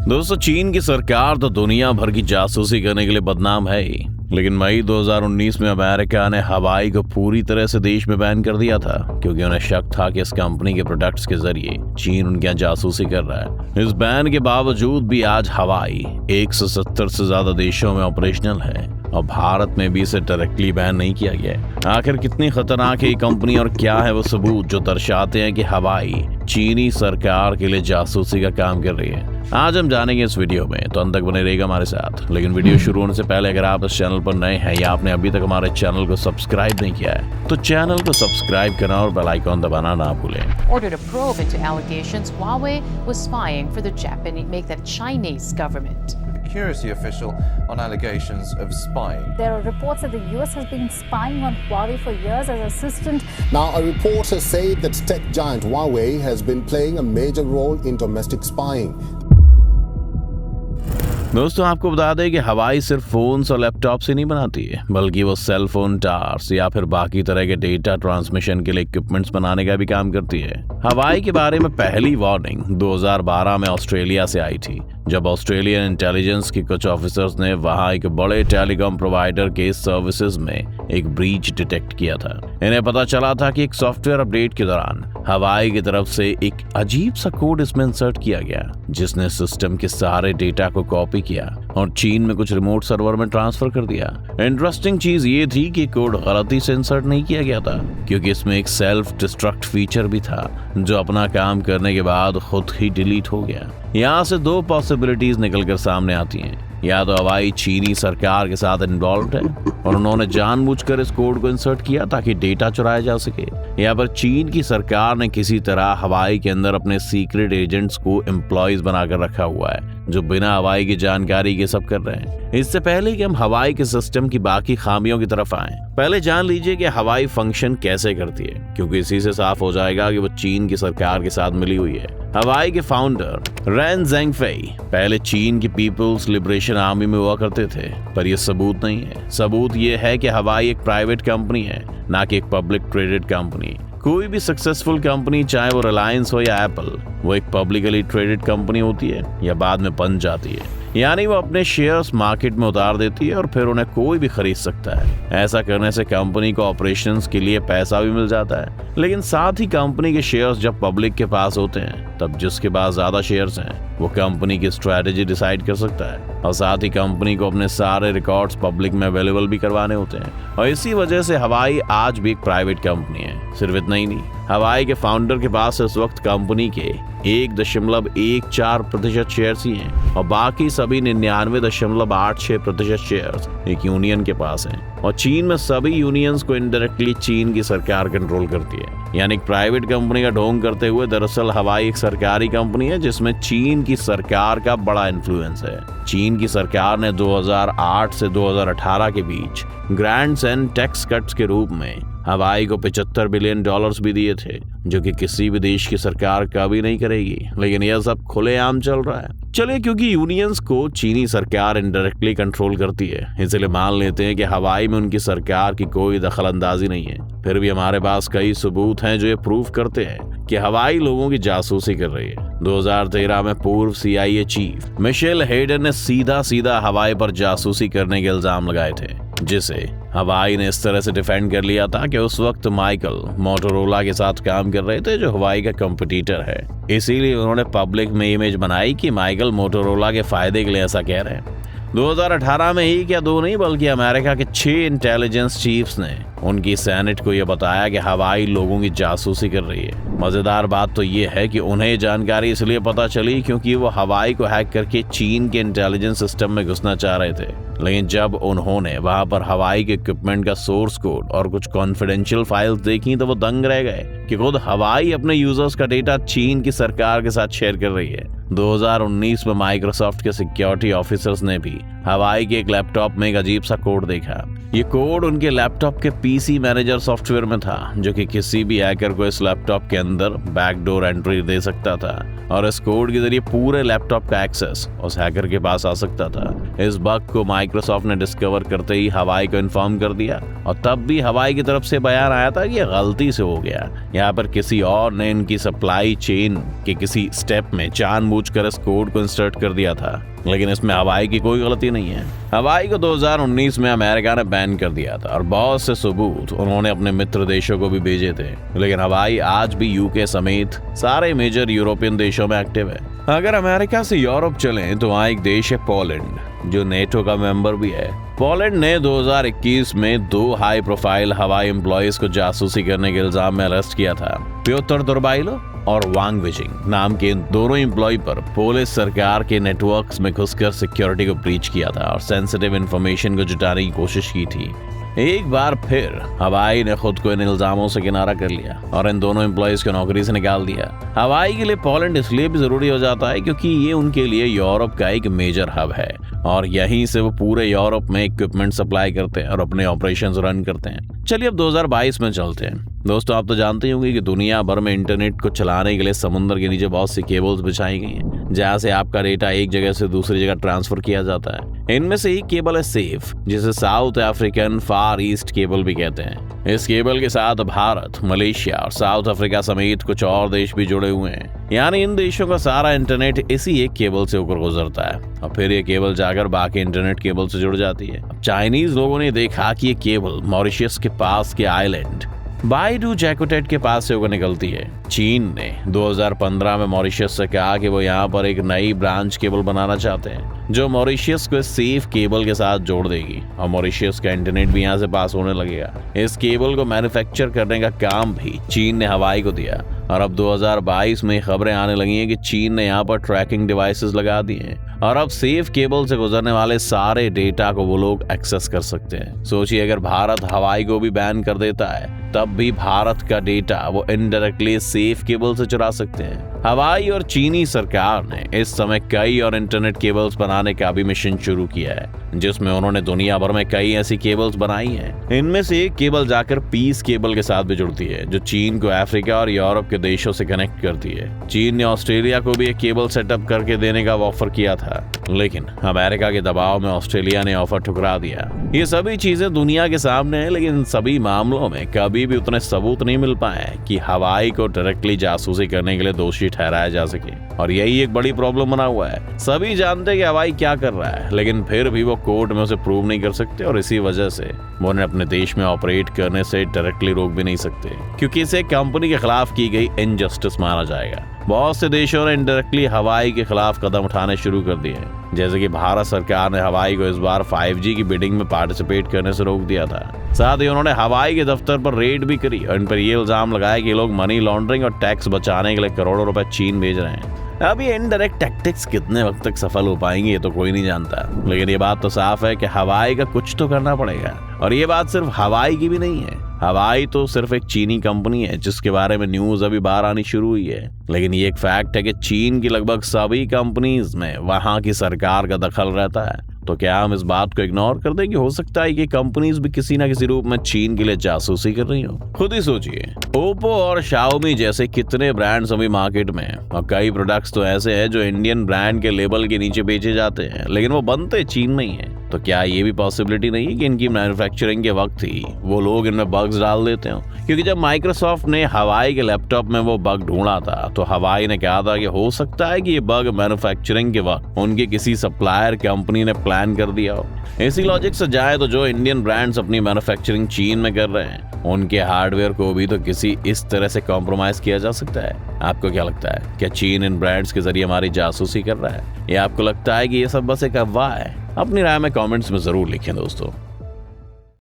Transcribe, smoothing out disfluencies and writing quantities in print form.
दोस्तों, चीन की सरकार तो दुनिया भर की जासूसी करने के लिए बदनाम है ही, लेकिन मई 2019 में अमेरिका ने हवाई को पूरी तरह से देश में बैन कर दिया था क्योंकि उन्हें शक था कि इस कंपनी के प्रोडक्ट्स के जरिए चीन उनके यहाँ जासूसी कर रहा है। इस बैन के बावजूद भी आज हवाई 170 से ज्यादा देशों में ऑपरेशनल है और भारत में भी इसे डायरेक्टली बैन नहीं किया गया है। आखिर कितनी खतरनाक है ये कंपनी और क्या है वो सबूत जो दर्शाते हैं कि हवाई चीनी सरकार के लिए जासूसी का काम कर रही है, आज हम जानेंगे इस वीडियो में, तो अंत तक बने रहेगा हमारे साथ। लेकिन वीडियो शुरू होने से पहले अगर आप इस चैनल पर नए हैं या आपने अभी तक हमारे चैनल को सब्सक्राइब नहीं किया है तो चैनल को सब्सक्राइब करना और बेल आइकॉन दबाना ना भूलें। Ordered a probe into allegations Huawei was spying for the Chinese government. Security official on allegations of spying. There are reports that the US has been spying on Huawei for years as assistant. Now, a report has said that tech giant Huawei has been playing a major role in domestic spying. दोस्तों, आपको बता दें कि हवाई सिर्फ phones और laptop से नहीं बनाती है, बल्कि वो सेल फोन टावर्स या फिर बाकी तरह के डेटा ट्रांसमिशन के लिए इक्विपमेंट्स बनाने का भी काम करती है। हवाई के बारे में पहली वार्निंग 2012 में ऑस्ट्रेलिया से आई थी, जब ऑस्ट्रेलियन इंटेलिजेंस के कुछ ऑफिसर्स ने वहां एक बड़े टेलीकॉम प्रोवाइडर के सर्विसेज में एक ब्रीच डिटेक्ट किया था। इन्हें पता चला था कि एक सॉफ्टवेयर अपडेट के दौरान हवाई की तरफ से एक अजीब सा कोड इसमें इंसर्ट किया गया, जिसने सिस्टम के सारे डेटा को कॉपी किया और चीन में कुछ रिमोट सर्वर में ट्रांसफर कर दिया। इंटरेस्टिंग चीज ये थी कि कोड गलती से इंसर्ट नहीं किया गया था, क्योंकि इसमें एक सेल्फ डिस्ट्रक्ट फीचर भी था जो अपना काम करने के बाद खुद ही डिलीट हो गया। यहाँ से दो पॉसिबिलिटीज निकलकर सामने आती हैं, या तो हवाई चीनी सरकार के साथ इन्वॉल्व है और उन्होंने जानबूझकर इस कोड को इंसर्ट किया ताकि डेटा चुराया जा सके, या फिर चीन की सरकार ने किसी तरह हवाई के अंदर अपने सीक्रेट एजेंट्स को एम्प्लॉयज बनाकर रखा हुआ है जो बिना हवाई की जानकारी के सब कर रहे हैं। इससे पहले कि हम हवाई के सिस्टम की बाकी खामियों की तरफ आएं, पहले जान लीजिए कि हवाई फंक्शन कैसे करती है, क्योंकि इसी से साफ हो जाएगा कि वो चीन की सरकार के साथ मिली हुई है। हवाई के फाउंडर रैन ज़ेंगफेई पहले चीन की पीपल्स लिबरेशन आर्मी में हुआ करते थे, पर यह सबूत नहीं है। सबूत यह है कि हवाई एक प्राइवेट कंपनी है, ना कि एक पब्लिक ट्रेडेड कंपनी। कोई भी सक्सेसफुल कंपनी, चाहे वो रिलायंस हो या एप्पल, वो एक पब्लिकली ट्रेडेड कंपनी होती है या बाद में बन जाती है, यानी वो अपने शेयर्स मार्केट में उतार देती है और फिर उन्हें कोई भी खरीद सकता है। ऐसा करने से कंपनी को ऑपरेशंस के लिए पैसा भी मिल जाता है, लेकिन साथ ही कंपनी के शेयर्स जब पब्लिक के पास होते हैं तब जिसके पास ज्यादा शेयर्स हैं वो कंपनी की स्ट्रेटेजी डिसाइड कर सकता है और साथ ही कंपनी को अपने सारे रिकॉर्ड्स पब्लिक में अवेलेबल भी करवाने होते हैं। और इसी वजह से हवाई आज भी एक प्राइवेट कंपनी है। सिर्फ इतना ही नहीं, हवाई के फाउंडर के पास इस वक्त कंपनी के 1.14% शेयर्स ही हैं और बाकी सभी 99.86% शेयर्स एक यूनियन के पास हैं। और चीन में सभी यूनियंस को इनडायरेक्टली चीन की सरकार कंट्रोल करती है, यानी एक प्राइवेट कंपनी का ढोंग करते हुए दरअसल हवाई एक सरकारी कंपनी है जिसमें चीन की सरकार का बड़ा इन्फ्लुएंस है। चीन की सरकार ने 2008 से 2018 के बीच ग्रांट्स एंड टैक्स कट्स के रूप में हवाई को $75 बिलियन भी दिए थे, जो कि किसी भी देश की सरकार कभी नहीं करेगी, लेकिन यह सब खुलेआम चल रहा है। चलिए, क्योंकि यूनियंस को चीनी सरकार इनडायरेक्टली कंट्रोल करती है, इसलिए मान लेते हैं कि हवाई में उनकी सरकार की कोई दखलंदाजी नहीं है। फिर भी हमारे पास कई सबूत हैं जो ये प्रूव करते हैं कि हवाई लोगों की जासूसी कर रही है। 2013 में पूर्व CIA चीफ मिशेल हेडन ने सीधा हवाई पर जासूसी करने के इल्जाम लगाए थे, जिसे हवाई ने इस तरह से डिफेंड कर लिया था कि उस वक्त माइकल मोटोरोला के साथ काम कर रहे थे जो हवाई का कंपटीटर है। इसीलिए उन्होंने पब्लिक में इमेज बनाई कि माइकल मोटोरोला के फायदे के लिए ऐसा कह रहे हैं। 2018 में ही क्या दो नहीं बल्कि अमेरिका के 6 इंटेलिजेंस चीफ्स ने उनकी सेनेट को यह बताया कि हवाई लोगों की जासूसी कर रही है। मजेदार बात तो यह है कि उन्हें जानकारी इसलिए पता चली क्योंकि वो हवाई को हैक करके चीन के इंटेलिजेंस सिस्टम में घुसना चाह रहे थे, लेकिन जब उन्होंने वहां पर हवाई के इक्विपमेंट का सोर्स कोड और कुछ कॉन्फिडेंशियल फाइल्स देखी तो वो दंग रह गए कि खुद हवाई अपने यूजर्स का डेटा चीन की सरकार के साथ शेयर कर रही है। 2019 में माइक्रोसॉफ्ट के सिक्योरिटी ऑफिसर्स ने भी हवाई के एक लैपटॉप में एक अजीब सा कोड देखा। ये कोड उनके लैपटॉप के PC मैनेजर सॉफ्टवेयर में था, जो कि किसी भी हैकर को इस लैपटॉप के अंदर बैकडोर एंट्री दे सकता था और इस कोड के जरिए पूरे लैपटॉप का एक्सेस उस हैकर के पास आ सकता था। इस बग को माइक्रोसॉफ्ट ने डिस्कवर करते ही हवाई को इन्फॉर्म कर दिया और तब भी हवाई की तरफ से बयान आया था कि ये गलती से हो गया। यहाँ पर किसी और ने इनकी सप्लाई चेन के किसी स्टेप में जानबूझकर इस कोड को इंसर्ट कर दिया था, लेकिन इसमें हवाई की कोई गलती नहीं है। हवाई को 2019 में अमेरिका ने बैन कर दिया था और बहुत से सबूत उन्होंने अपने मित्र देशों को भी भेजे थे, लेकिन हवाई आज भी यूके समेत सारे मेजर यूरोपियन देशों में एक्टिव है। अगर अमेरिका से यूरोप चलें तो वहाँ एक देश है पोलैंड, जो नेटो का मेंबर भी है। पोलैंड ने 2021 में 2 हाई प्रोफाइल हवाई एम्प्लॉयज को जासूसी करने के इल्जाम में अरेस्ट किया था। प्योतर दुर्बाइलो और वांग विजिंग नाम के इन दोनों एम्प्लॉय पर पुलिस सरकार के नेटवर्क्स में घुसकर सिक्योरिटी को ब्रीच किया था और सेंसिटिव इंफॉर्मेशन को जुटाने की कोशिश की थी। एक बार फिर हवाई ने खुद को इन इल्जामों से किनारा कर लिया और इन दोनों एम्प्लॉयज को नौकरी से निकाल दिया। हवाई के लिए पोलैंड इसलिए भी जरूरी हो जाता है क्योंकि ये उनके लिए यूरोप का एक मेजर हब है और यहीं से वो पूरे यूरोप में इक्विपमेंट सप्लाई करते हैं और अपने ऑपरेशंस रन करते हैं। चलिए अब 2022 में चलते हैं। दोस्तों, आप तो जानते ही होंगे कि दुनिया भर में इंटरनेट को चलाने के लिए समुद्र के नीचे बहुत सी केबल्स बिछाई गई हैं, जहां से आपका डेटा एक जगह से दूसरी जगह ट्रांसफर किया जाता है। इनमें से एक केबल है सेफ, जिसे साउथ अफ्रीकन फार ईस्ट केबल भी कहते हैं। इस केबल के साथ भारत, मलेशिया और साउथ अफ्रीका समेत कुछ और देश भी जुड़े हुए हैं, यानी इन देशों का सारा इंटरनेट इसी एक केबल से होकर गुजरता है और फिर ये केबल जाकर बाकी इंटरनेट केबल से जुड़ जाती है। अब चाइनीज लोगों ने देखा कि ये केबल मॉरिशस के पास के आइलैंड बाइडू जैकोटेट के पास से होकर निकलती है। चीन ने 2015 में मॉरिशस से कहा कि वो यहाँ पर एक नई ब्रांच केबल बनाना चाहते हैं जो मॉरिशस को सेफ केबल के साथ जोड़ देगी और मॉरिशस का इंटरनेट भी यहाँ से पास होने लगेगा। इस केबल को मैन्युफैक्चर करने का काम भी चीन ने हवाई को दिया और अब 2022 में खबरें आने लगी हैं कि चीन ने यहाँ पर ट्रैकिंग डिवाइसेस लगा दिए हैं और अब सेफ केबल से गुजरने वाले सारे डेटा को वो लोग एक्सेस कर सकते हैं। सोचिए, अगर भारत हवाई को भी बैन कर देता है तब भी भारत का डेटा वो इनडायरेक्टली सेफ केबल से चुरा सकते हैं। हवाई और चीनी सरकार ने इस समय कई और इंटरनेट केबल्स बनाने का भी मिशन शुरू किया है, जिसमें उन्होंने दुनिया भर में कई ऐसी केबल्स बनाई हैं। इनमें से एक केबल जाकर पीस केबल के साथ भी जुड़ती है, जो चीन को अफ्रीका और यूरोप के देशों से कनेक्ट करती है। चीन ने ऑस्ट्रेलिया को भी एक केबल सेटअप करके देने का ऑफर किया था, लेकिन अमेरिका के दबाव में ऑस्ट्रेलिया ने ऑफर ठुकरा दिया। ये सभी चीजें दुनिया के सामने हैं, लेकिन इन सभी मामलों में कभी भी उतने सबूत नहीं मिल पाए कि हवाई को डायरेक्टली जासूसी करने के लिए दोषी ठहराया जा सके, और यही एक बड़ी प्रॉब्लम बना हुआ है। सभी जानते हैं कि हवाई क्या कर रहा है, लेकिन फिर भी वो कोर्ट में उसे प्रूव नहीं कर सकते और इसी वजह से वो उन्हें अपने देश में ऑपरेट करने से डायरेक्टली रोक भी नहीं सकते, क्योंकि इसे कंपनी के खिलाफ की गई इनजस्टिस माना जाएगा। बहुत से देशों ने इनडायरेक्टली हवाई के खिलाफ कदम उठाने शुरू कर दिए हैं, जैसे कि भारत सरकार ने हवाई को इस बार 5G की बिडिंग में पार्टिसिपेट करने से रोक दिया था। साथ ही उन्होंने हवाई के दफ्तर पर रेड भी करी और इन पर यह इल्जाम लगाया कि लोग मनी लॉन्ड्रिंग और टैक्स बचाने के लिए करोड़ों रुपए चीन भेज रहे हैं। अब ये इनडायरेक्ट टैक्टिक्स कितने वक्त तक सफल हो पाएंगे ये तो कोई नहीं जानता, लेकिन ये बात तो साफ है कि हवाई का कुछ तो करना पड़ेगा। और ये बात सिर्फ हवाई की भी नहीं है। हवाई तो सिर्फ एक चीनी कंपनी है जिसके बारे में न्यूज अभी बाहर आनी शुरू हुई है, लेकिन ये एक फैक्ट है कि चीन की लगभग सभी कंपनीज में वहां की सरकार का दखल रहता है। तो क्या हम इस बात को इग्नोर कर दें कि हो सकता है कि कंपनीज भी किसी न किसी रूप में चीन के लिए जासूसी कर रही हो? खुद ही सोचिए, ओप्पो और शाओमी जैसे कितने ब्रांड्स अभी मार्केट में हैं और कई प्रोडक्ट्स तो ऐसे हैं जो इंडियन ब्रांड के लेबल के नीचे बेचे जाते हैं, लेकिन वो बनते चीन में ही है। तो क्या ये भी पॉसिबिलिटी नहीं है कि इनकी मैन्युफैक्चरिंग के वक्त ही वो लोग इनमें बग्स डाल देते हो? क्योंकि जब माइक्रोसॉफ्ट ने हवाई के लैपटॉप में वो बग ढूंढा था तो हवाई ने कहा था कि हो सकता है कि ये बग मैन्युफैक्चरिंग के वक्त उनके किसी सप्लायर कंपनी ने प्लान कर दिया हो। इसी लॉजिक से जाए तो जो इंडियन ब्रांड्स अपनी मैन्युफैक्चरिंग चीन में कर रहे हैं उनके हार्डवेयर को भी तो किसी इस तरह से कॉम्प्रोमाइज किया जा सकता है। आपको क्या लगता है, क्या चीन इन ब्रांड्स के जरिए हमारी जासूसी कर रहा है, या आपको लगता है कि ये सब बस एक अफवाह है? अपनी राय में कमेंट्स में जरूर लिखें दोस्तों।